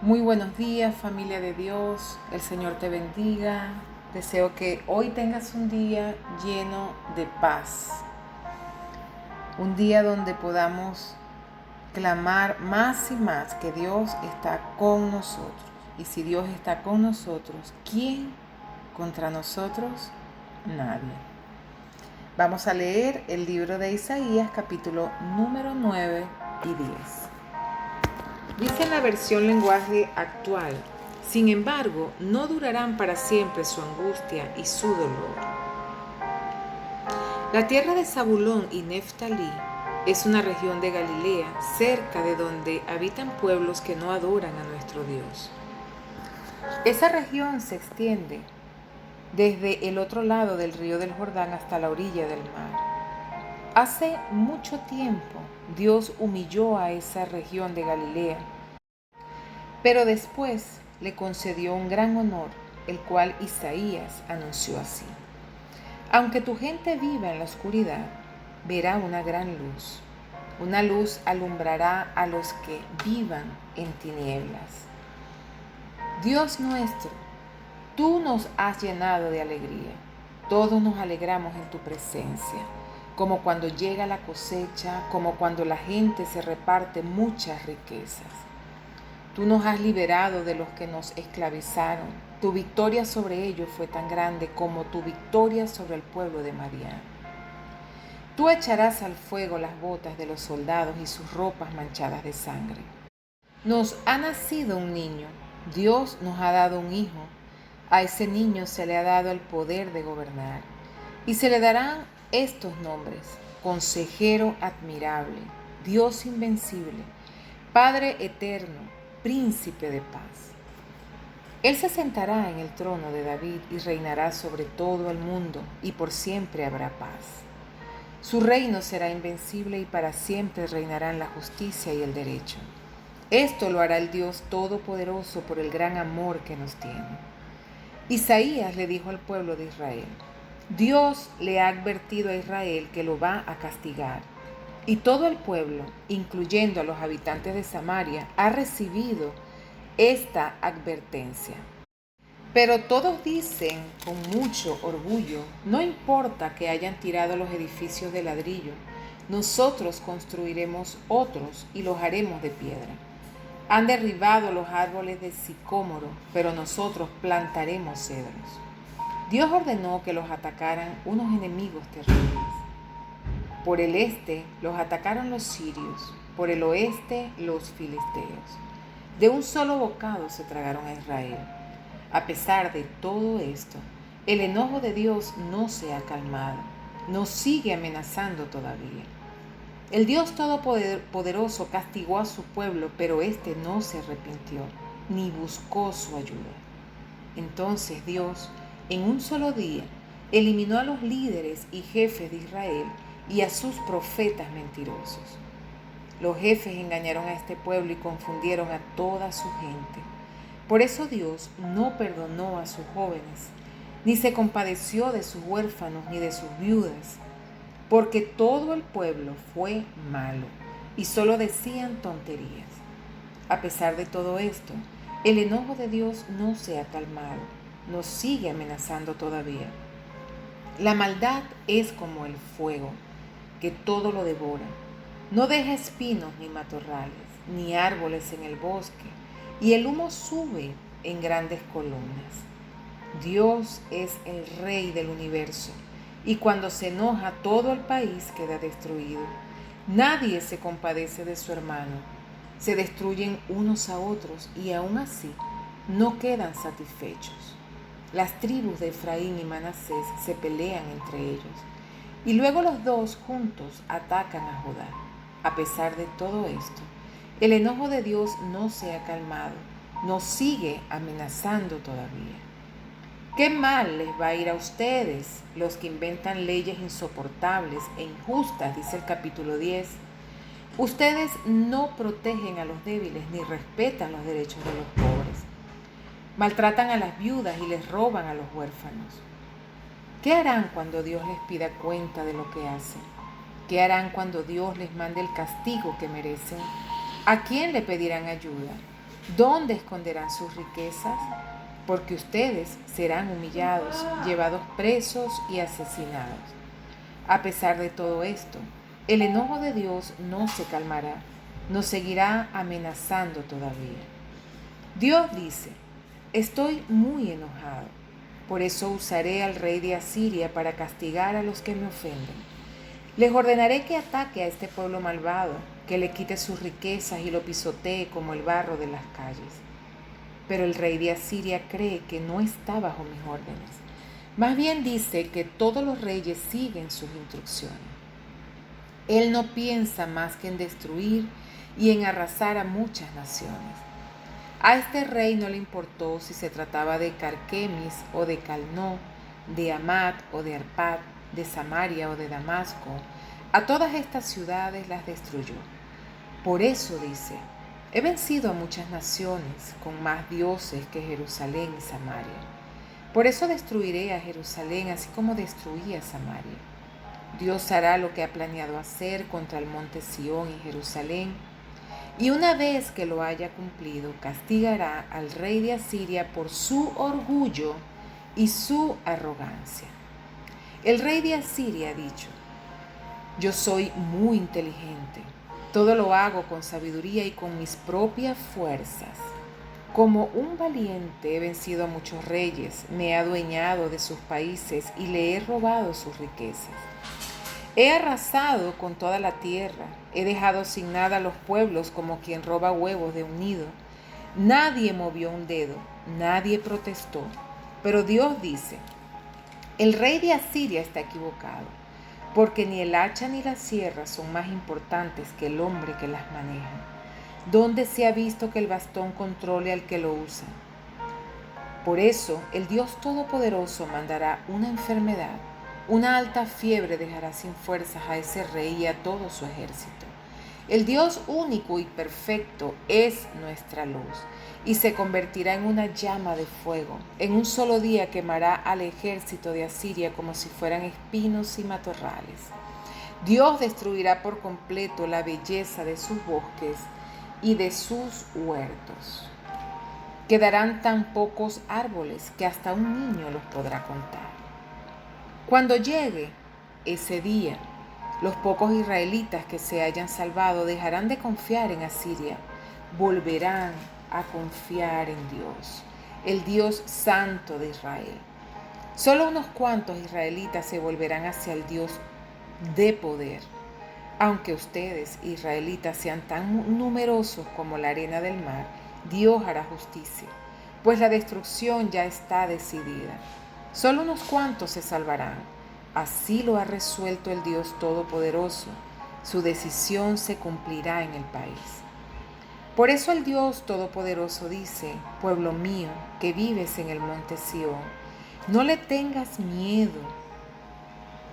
Muy buenos días, familia de Dios. El Señor te bendiga. Deseo que hoy tengas un día lleno de paz. Un día donde podamos clamar más y más que Dios está con nosotros. Y si Dios está con nosotros, ¿quién contra nosotros? Nadie. Vamos a leer el libro de Isaías, capítulo número 9 y 10. Dice en la versión lenguaje actual: sin embargo, no durarán para siempre su angustia y su dolor. La tierra de Zabulón y Neftalí es una región de Galilea, cerca de donde habitan pueblos que no adoran a nuestro Dios. Esa región se extiende desde el otro lado del río del Jordán hasta la orilla del mar. Hace mucho tiempo, Dios humilló a esa región de Galilea, pero después le concedió un gran honor, el cual Isaías anunció así: aunque tu gente viva en la oscuridad, verá una gran luz. Una luz alumbrará a los que vivan en tinieblas. Dios nuestro, tú nos has llenado de alegría. Todos nos alegramos en tu presencia, como cuando llega la cosecha, como cuando la gente se reparte muchas riquezas. Tú nos has liberado de los que nos esclavizaron. Tu victoria sobre ellos fue tan grande como tu victoria sobre el pueblo de Madián. Tú echarás al fuego las botas de los soldados y sus ropas manchadas de sangre. Nos ha nacido un niño, Dios nos ha dado un hijo. A ese niño se le ha dado el poder de gobernar, y se le darán estos nombres: Consejero admirable, Dios invencible, Padre eterno, Príncipe de paz. Él se sentará en el trono de David y reinará sobre todo el mundo, y por siempre habrá paz. Su reino será invencible y para siempre reinarán la justicia y el derecho. Esto lo hará el Dios Todopoderoso por el gran amor que nos tiene. Isaías le dijo al pueblo de Israel: Dios le ha advertido a Israel que lo va a castigar. Y todo el pueblo, incluyendo a los habitantes de Samaria, ha recibido esta advertencia. Pero todos dicen con mucho orgullo: no importa que hayan tirado los edificios de ladrillo, nosotros construiremos otros y los haremos de piedra. Han derribado los árboles de sicómoro, pero nosotros plantaremos cedros. Dios ordenó que los atacaran unos enemigos terribles. Por el este los atacaron los sirios, por el oeste los filisteos. De un solo bocado se tragaron a Israel. A pesar de todo esto, el enojo de Dios no se ha calmado, nos sigue amenazando todavía. El Dios Todopoderoso castigó a su pueblo, pero éste no se arrepintió, ni buscó su ayuda. Entonces Dios, en un solo día, eliminó a los líderes y jefes de Israel y a sus profetas mentirosos. Los jefes engañaron a este pueblo y confundieron a toda su gente. Por eso Dios no perdonó a sus jóvenes, ni se compadeció de sus huérfanos ni de sus viudas, porque todo el pueblo fue malo y solo decían tonterías. A pesar de todo esto, el enojo de Dios no se ha calmado, nos sigue amenazando todavía. La maldad es como el fuego, que todo lo devora. No deja espinos ni matorrales, ni árboles en el bosque, y el humo sube en grandes columnas. Dios es el Rey del universo, y cuando se enoja todo el país queda destruido. Nadie se compadece de su hermano. Se destruyen unos a otros y aún así no quedan satisfechos. Las tribus de Efraín y Manasés se pelean entre ellos, y luego los dos juntos atacan a Judá. A pesar de todo esto, el enojo de Dios no se ha calmado, nos sigue amenazando todavía. ¿Qué mal les va a ir a ustedes, los que inventan leyes insoportables e injustas?, dice el capítulo 10. Ustedes no protegen a los débiles ni respetan los derechos de los pobres. Maltratan a las viudas y les roban a los huérfanos. ¿Qué harán cuando Dios les pida cuenta de lo que hacen? ¿Qué harán cuando Dios les mande el castigo que merecen? ¿A quién le pedirán ayuda? ¿Dónde esconderán sus riquezas? Porque ustedes serán humillados, llevados presos y asesinados. A pesar de todo esto, el enojo de Dios no se calmará, nos seguirá amenazando todavía. Dios dice: estoy muy enojado, por eso usaré al rey de Asiria para castigar a los que me ofenden. Les ordenaré que ataque a este pueblo malvado, que le quite sus riquezas y lo pisotee como el barro de las calles. Pero el rey de Asiria cree que no está bajo mis órdenes. Más bien dice que todos los reyes siguen sus instrucciones. Él no piensa más que en destruir y en arrasar a muchas naciones. A este rey no le importó si se trataba de Carquemis o de Calno, de Hamat o de Arpad, de Samaria o de Damasco. A todas estas ciudades las destruyó. Por eso dice: he vencido a muchas naciones con más dioses que Jerusalén y Samaria. Por eso destruiré a Jerusalén así como destruí a Samaria. Dios hará lo que ha planeado hacer contra el monte Sión y Jerusalén, y una vez que lo haya cumplido, castigará al rey de Asiria por su orgullo y su arrogancia. El rey de Asiria ha dicho: yo soy muy inteligente, todo lo hago con sabiduría y con mis propias fuerzas. Como un valiente he vencido a muchos reyes, me he adueñado de sus países y le he robado sus riquezas. He arrasado con toda la tierra, he dejado sin nada a los pueblos como quien roba huevos de un nido. Nadie movió un dedo, nadie protestó, pero Dios dice: el rey de Asiria está equivocado, porque ni el hacha ni la sierra son más importantes que el hombre que las maneja. ¿Dónde se ha visto que el bastón controle al que lo usa? Por eso el Dios Todopoderoso mandará una enfermedad, una alta fiebre dejará sin fuerzas a ese rey y a todo su ejército. El Dios único y perfecto es nuestra luz y se convertirá en una llama de fuego. En un solo día quemará al ejército de Asiria como si fueran espinos y matorrales. Dios destruirá por completo la belleza de sus bosques y de sus huertos. Quedarán tan pocos árboles que hasta un niño los podrá contar. Cuando llegue ese día, los pocos israelitas que se hayan salvado dejarán de confiar en Asiria, volverán a confiar en Dios, el Dios santo de Israel. Solo unos cuantos israelitas se volverán hacia el Dios de poder. Aunque ustedes, israelitas, sean tan numerosos como la arena del mar, Dios hará justicia, pues la destrucción ya está decidida. Solo unos cuantos se salvarán. Así lo ha resuelto el Dios Todopoderoso. Su decisión se cumplirá en el país. Por eso el Dios Todopoderoso dice: pueblo mío, que vives en el monte Sión, no le tengas miedo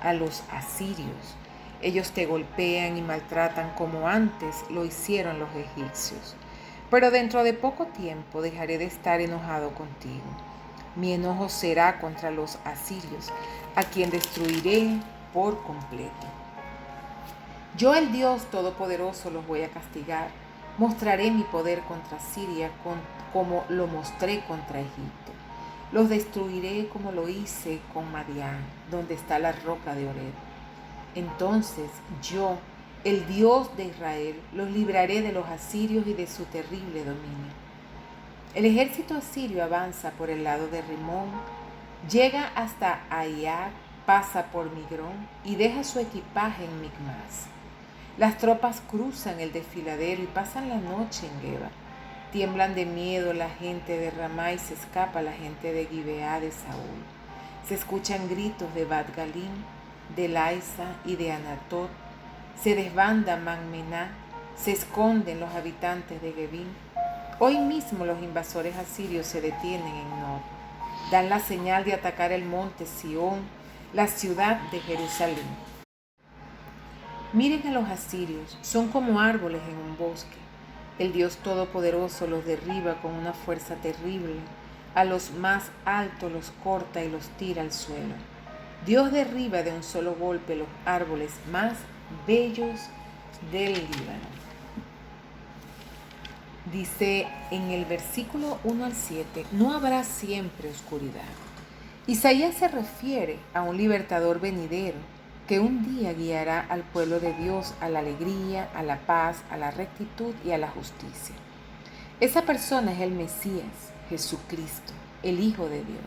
a los asirios. Ellos te golpean y maltratan como antes lo hicieron los egipcios. Pero dentro de poco tiempo dejaré de estar enojado contigo. Mi enojo será contra los asirios, a quien destruiré por completo. Yo, el Dios Todopoderoso, los voy a castigar. Mostraré mi poder contra Siria como lo mostré contra Egipto. Los destruiré como lo hice con Madián, donde está la roca de Oreb. Entonces yo, el Dios de Israel, los libraré de los asirios y de su terrible dominio. El ejército asirio avanza por el lado de Rimón, llega hasta Aiar, pasa por Migrón y deja su equipaje en Micmas. Las tropas cruzan el desfiladero y pasan la noche en Geba. Tiemblan de miedo la gente de Ramá y se escapa la gente de Gibeá de Saúl. Se escuchan gritos de Bat-Galim, de Laisa y de Anatot. Se desbanda Manmená, se esconden los habitantes de Gebim. Hoy mismo los invasores asirios se detienen en Nod. Dan la señal de atacar el monte Sión, la ciudad de Jerusalén. Miren a los asirios, son como árboles en un bosque. El Dios Todopoderoso los derriba con una fuerza terrible. A los más altos los corta y los tira al suelo. Dios derriba de un solo golpe los árboles más bellos del Líbano. Dice en el versículo 1 al 7, no habrá siempre oscuridad. Isaías se refiere a un libertador venidero que un día guiará al pueblo de Dios a la alegría, a la paz, a la rectitud y a la justicia. Esa persona es el Mesías, Jesucristo, el Hijo de Dios.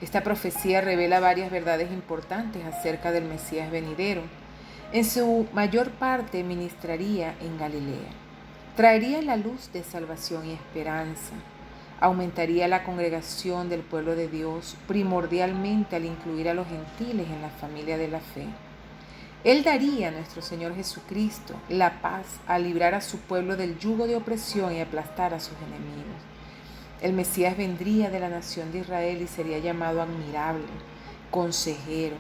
Esta profecía revela varias verdades importantes acerca del Mesías venidero. En su mayor parte ministraría en Galilea. Traería la luz de salvación y esperanza. Aumentaría la congregación del pueblo de Dios, primordialmente al incluir a los gentiles en la familia de la fe. Él daría a nuestro Señor Jesucristo la paz al librar a su pueblo del yugo de opresión y aplastar a sus enemigos. El Mesías vendría de la nación de Israel y sería llamado admirable, consejero,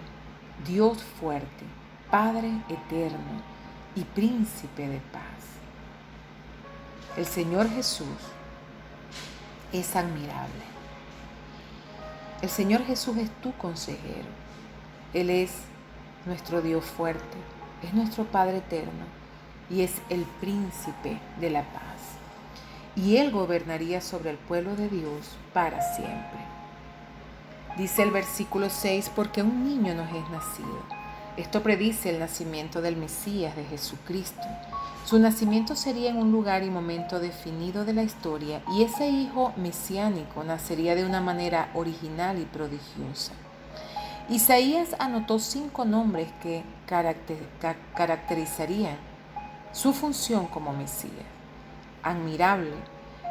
Dios fuerte, Padre eterno y príncipe de paz. El Señor Jesús es admirable. El Señor Jesús es tu consejero. Él es nuestro Dios fuerte, es nuestro Padre eterno y es el príncipe de la paz. Y Él gobernaría sobre el pueblo de Dios para siempre. Dice el versículo 6, porque un niño nos es nacido. Esto predice el nacimiento del Mesías, de Jesucristo. Su nacimiento sería en un lugar y momento definido de la historia, y ese hijo mesiánico nacería de una manera original y prodigiosa. Isaías anotó 5 nombres que caracterizarían su función como Mesías. Admirable.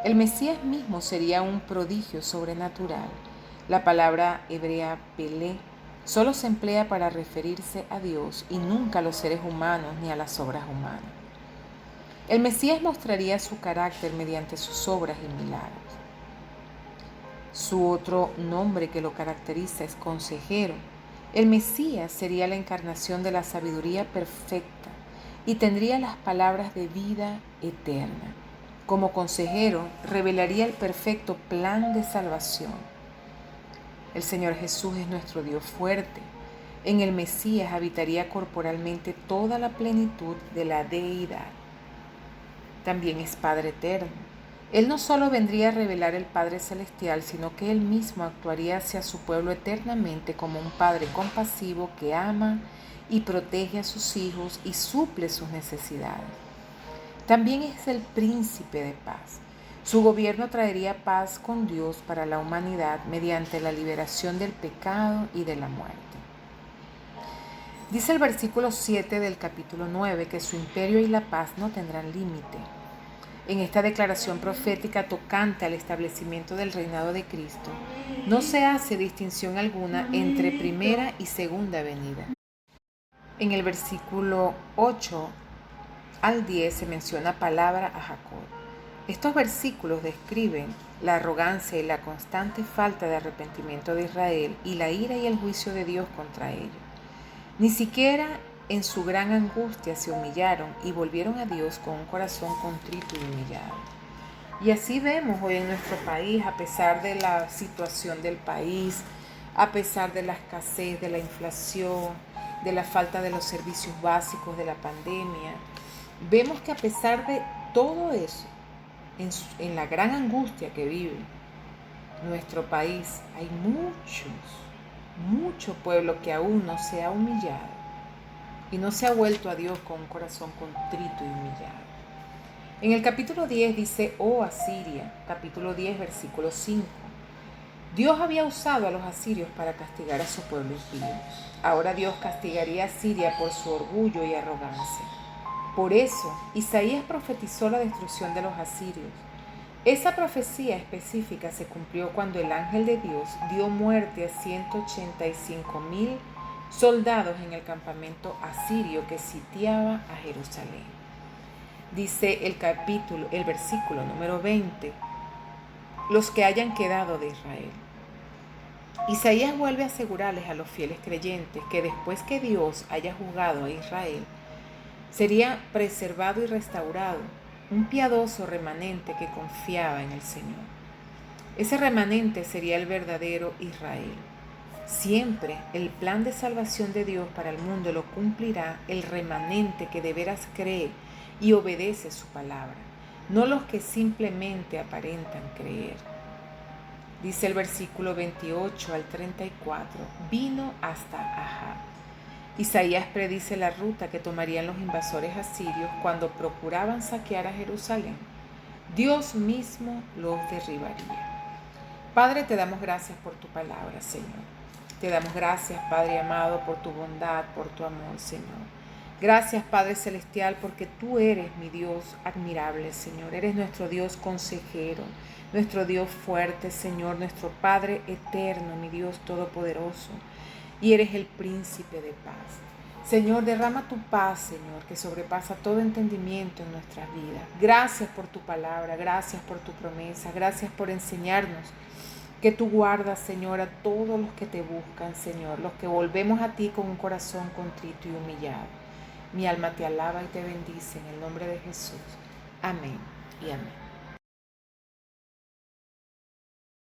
El Mesías mismo sería un prodigio sobrenatural. La palabra hebrea pelé solo se emplea para referirse a Dios y nunca a los seres humanos ni a las obras humanas. El Mesías mostraría su carácter mediante sus obras y milagros. Su otro nombre que lo caracteriza es consejero. El Mesías sería la encarnación de la sabiduría perfecta y tendría las palabras de vida eterna. Como consejero, revelaría el perfecto plan de salvación. El Señor Jesús es nuestro Dios fuerte. En el Mesías habitaría corporalmente toda la plenitud de la deidad. También es Padre eterno. Él no solo vendría a revelar el Padre celestial, sino que Él mismo actuaría hacia su pueblo eternamente como un Padre compasivo que ama y protege a sus hijos y suple sus necesidades. También es el príncipe de paz. Su gobierno traería paz con Dios para la humanidad mediante la liberación del pecado y de la muerte. Dice el versículo 7 del capítulo 9 que su imperio y la paz no tendrán límite. En esta declaración profética tocante al establecimiento del reinado de Cristo, no se hace distinción alguna entre primera y segunda venida. En el versículo 8 al 10 se menciona palabra a Jacob. Estos versículos describen la arrogancia y la constante falta de arrepentimiento de Israel y la ira y el juicio de Dios contra ellos. Ni siquiera en su gran angustia se humillaron y volvieron a Dios con un corazón contrito y humillado. Y así vemos hoy en nuestro país, a pesar de la situación del país, a pesar de la escasez, de la inflación, de la falta de los servicios básicos, de la pandemia, vemos que a pesar de todo eso, en la gran angustia que vive nuestro país, hay mucho pueblo que aún no se ha humillado y no se ha vuelto a Dios con un corazón contrito y humillado. En el capítulo 10 dice, oh Asiria, capítulo 10, versículo 5. Dios había usado a los asirios para castigar a su pueblo impío. Ahora Dios castigaría a Asiria por su orgullo y arrogancia. Por eso, Isaías profetizó la destrucción de los asirios. Esa profecía específica se cumplió cuando el ángel de Dios dio muerte a 185,000 soldados en el campamento asirio que sitiaba a Jerusalén. Dice el versículo número 20, los que hayan quedado de Israel. Isaías vuelve a asegurarles a los fieles creyentes que después que Dios haya juzgado a Israel, sería preservado y restaurado un piadoso remanente que confiaba en el Señor. Ese remanente sería el verdadero Israel. Siempre el plan de salvación de Dios para el mundo lo cumplirá el remanente que de veras cree y obedece su palabra. no los que simplemente aparentan creer. Dice el versículo 28 al 34, vino hasta Ahab. Isaías predice la ruta que tomarían los invasores asirios cuando procuraban saquear a Jerusalén. Dios mismo los derribaría. Padre, te damos gracias por tu palabra, Señor. Te damos gracias, Padre amado, por tu bondad, por tu amor, Señor. Gracias, Padre Celestial, porque tú eres mi Dios admirable, Señor. Eres nuestro Dios consejero, nuestro Dios fuerte, Señor, nuestro Padre eterno, mi Dios todopoderoso. Y eres el príncipe de paz. Señor, derrama tu paz, Señor, que sobrepasa todo entendimiento en nuestras vidas. Gracias por tu palabra, gracias por tu promesa, gracias por enseñarnos que tú guardas, Señor, a todos los que te buscan, Señor, los que volvemos a ti con un corazón contrito y humillado. Mi alma te alaba y te bendice en el nombre de Jesús. Amén y amén.